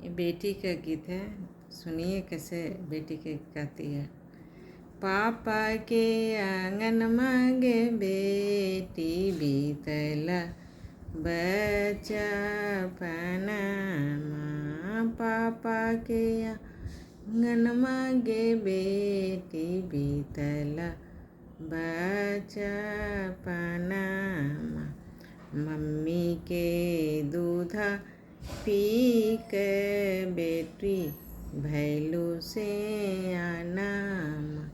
ये बेटी का गीत है। सुनिए कैसे बेटी के गाती है। पापा के आंगन मांगे बेटी बीतला बच्चा पनामा। पापा के आंगन मांगे बेटी बीतला बच्चा पनामा। मम्मी के दूधा पी के बेटी भैलू से आनाम।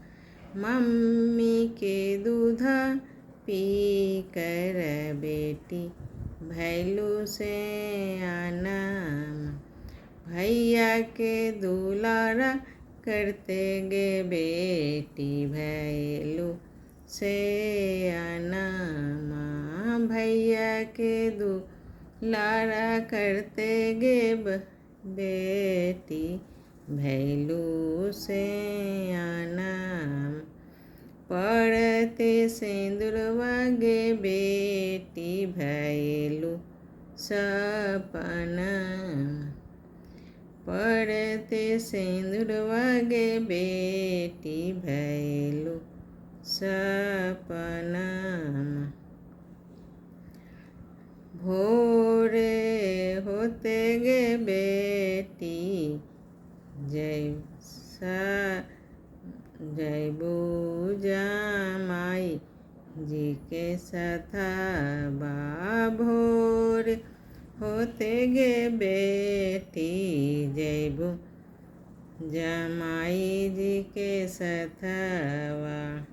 मम्मी के दूधा पी कर बेटी भैलू से आनाम। भैया के दुलारा करते गे बेटी भैलू से आनाम। भैया के दुलारा करते गे बेटी भैलू से आनाम। पड़ते सिंदूरवा गे बेटी भैलू सपना। पड़ते सिंदूरवा गे बेटी भैलू सपना। भोरे होते गे बेटी जयबू जमाई जी के सथवा। भोर होते गे बेटी जयबू जमाई जी के सथवा।